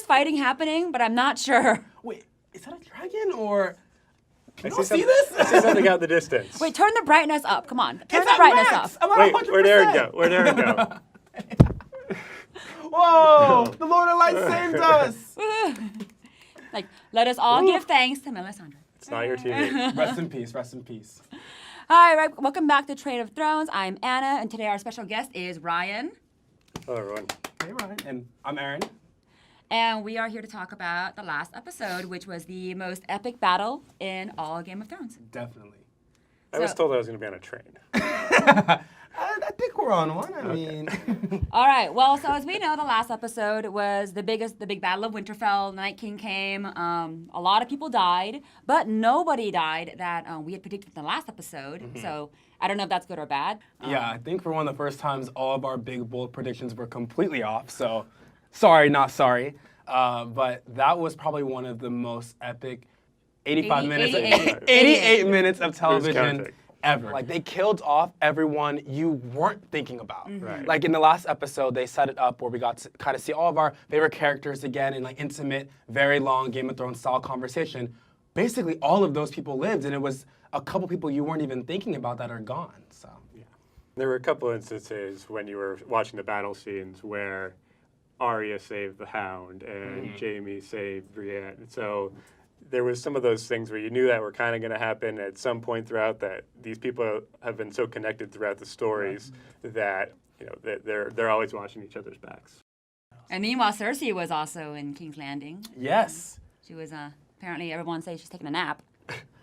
fighting happening, but I'm not sure. Wait, is that a dragon or? Can I you see some- this? I see something out in the distance. Wait, turn the brightness up. Come on. Turn It's the at brightness max. up. I'm at Wait, 100%. where'd Aaron go? Where'd Aaron go? Whoa! The Lord of Light saved us. Like, let us all give thanks to Melisandre. It's not your TV. Rest in peace. Rest in peace. Hi, welcome back to Trade of Thrones. I'm Anna, and today our special guest is Ryan. Hello, everyone. Hey, Ryan. And I'm Aaron. And we are here to talk about the last episode, which was the most epic battle in all Game of Thrones. Definitely. I was So- told I was going to be on a train. I think we're on one. I mean, All right. Well, so as we know, the last episode was the big battle of Winterfell. The Night King came. A lot of people died, but nobody died that we had predicted in the last episode. So I don't know if that's good or bad. yeah, I think for one of the first times, all of our big, bold predictions were completely off. So, sorry, not sorry. But that was probably one of the most epic 85 minutes, 88 minutes of television counting? ever. Like, they killed off everyone you weren't thinking about. Right. Like, in the last episode, they set it up where we got to kind of see all of our favorite characters again in, like, intimate, very long Game of Thrones style conversation. Basically, all of those people lived, and it was a couple people you weren't even thinking about that are gone. So, There were a couple instances when you were watching the battle scenes where Arya saved the Hound and Jaime saved Brienne. So there was some of those things where you knew that were kind of going to happen at some point throughout, that these people have been so connected throughout the stories that, you know, that they're always watching each other's backs. And meanwhile, Cersei was also in King's Landing. yes. She was apparently everyone says she's taking a nap,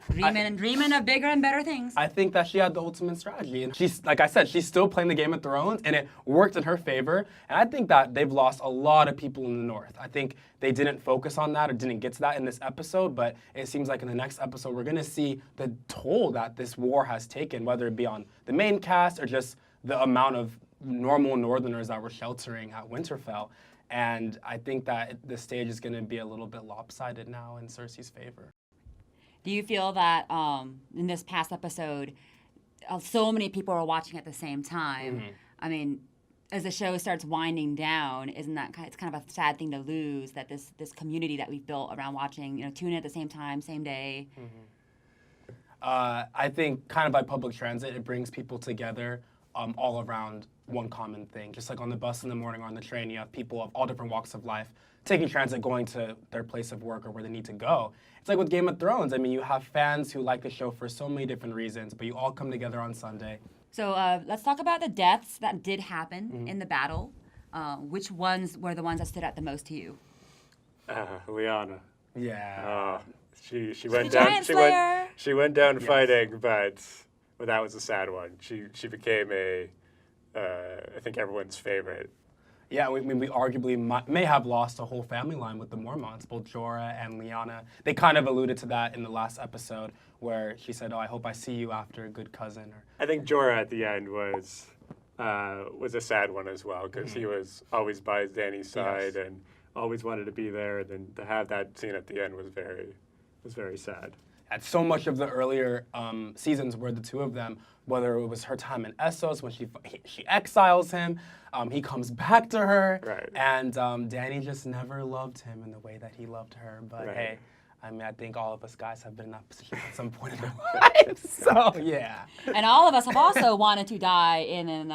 dreaming of bigger and better things. I think that she had the ultimate strategy. And she's, like I said, she's still playing the Game of Thrones, and it worked in her favor. And I think that they've lost a lot of people in the North. I think they didn't focus on that or didn't get to that in this episode, but it seems like in the next episode, we're going to see the toll that this war has taken, whether it be on the main cast or just the amount of normal Northerners that were sheltering at Winterfell. And I think that the stage is going to be a little bit lopsided now in Cersei's favor. Do you feel that in this past episode, so many people are watching at the same time? I mean, as the show starts winding down, isn't that it's kind of a sad thing to lose, that this community that we've built around watching, tune in at the same time, same day? I think kind of by public transit, it brings people together all around one common thing. Just like on the bus in the morning or on the train, you have people of all different walks of life taking transit, going to their place of work or where they need to go. It's like with Game of Thrones. I mean, you have fans who like the show for so many different reasons, but you all come together on Sunday. So let's talk about the deaths that did happen in the battle. Which ones were the ones that stood out the most to you? Lyanna. Yeah. She went the down. Giant Slayer. She went down fighting, but that was a sad one. She became I think everyone's favorite. Yeah, we arguably may have lost a whole family line with the Mormonts, both Jorah and Lyanna. They kind of alluded to that in the last episode where she said, "Oh, I hope I see you after a good cousin." Or I think Jorah at the end was a sad one as well, because he was always by Dany's side and always wanted to be there. And then to have that scene at the end was very sad. At so much of the earlier seasons where the two of them, whether it was her time in Essos when she exiles him, he comes back to her, Right. and Dany just never loved him in the way that he loved her. But Right. hey, I mean, I think all of us guys have been in that position at some point in our lives. So yeah. And all of us have also wanted to die in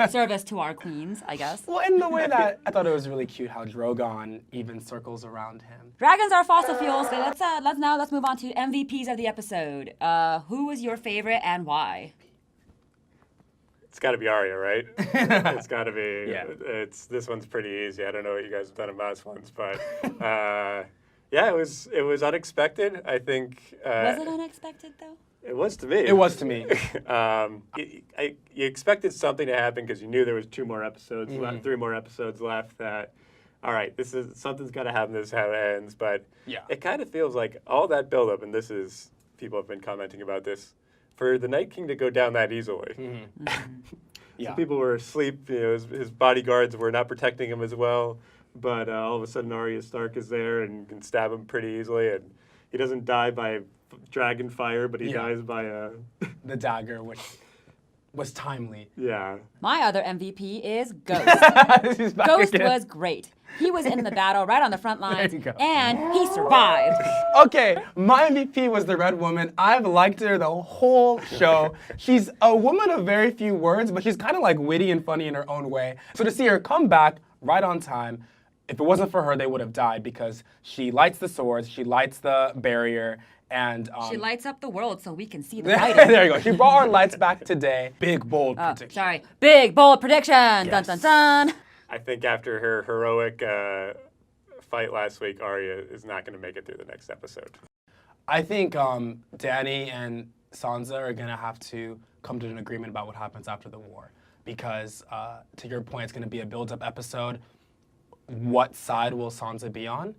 service to our queens, I guess. Well, in the way that I thought it was really cute how Drogon even circles around him. Dragons are fossil fuels. So let's move on to MVPs of the episode. Who was your favorite and why? It's got to be Arya, right? It's got to be. Yeah. This one's pretty easy. I don't know what you guys have done in last ones, but yeah, it was unexpected. I think. Was it unexpected though? It was to me. It was to me. You expected something to happen because you knew there was 2 more episodes left, 3 more episodes left. That, all right, something's got to happen. This is how it ends. But it kind of feels like all that buildup, and people have been commenting about this, for the Night King to go down that easily. Some people were asleep. His bodyguards were not protecting him as well. But all of a sudden, Arya Stark is there and can stab him pretty easily, and he doesn't die by dragon fire, but he dies by the dagger, which was timely. Yeah. My other MVP is Ghost. He's back Ghost again. was great. He was in the battle right on the front lines, There you go. and he survived. Okay, my MVP was the Red Woman. I've liked her the whole show. She's a woman of very few words, but she's kind of like witty and funny in her own way. So to see her come back right on time, if it wasn't for her, they would have died because she lights the swords, she lights the barrier, and She lights up the world so we can see the fighting. there you go. She brought our lights back today. Big, bold prediction. Sorry. Big, bold prediction. Dun, dun, dun. I think after her heroic fight last week, Arya is not going to make it through the next episode. I think Dany and Sansa are going to have to come to an agreement about what happens after the war. Because, to your point, it's going to be a build-up episode. What side will Sansa be on?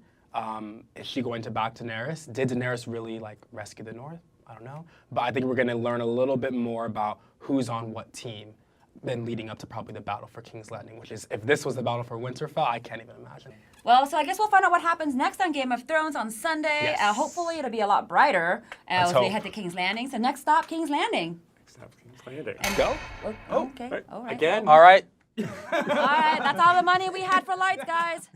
Is she going to back Daenerys? Did Daenerys really rescue the North? I don't know. But I think we're going to learn a little bit more about who's on what team than leading up to probably the battle for King's Landing, which is, if this was the battle for Winterfell, I can't even imagine. Well, so I guess we'll find out what happens next on Game of Thrones on Sunday. Yes. Hopefully it'll be a lot brighter as hope. we head to King's Landing. So next stop, King's Landing. Next up, King's Landing. Go. Okay. All right. Again. All right. All right. That's all the money we had for lights, guys.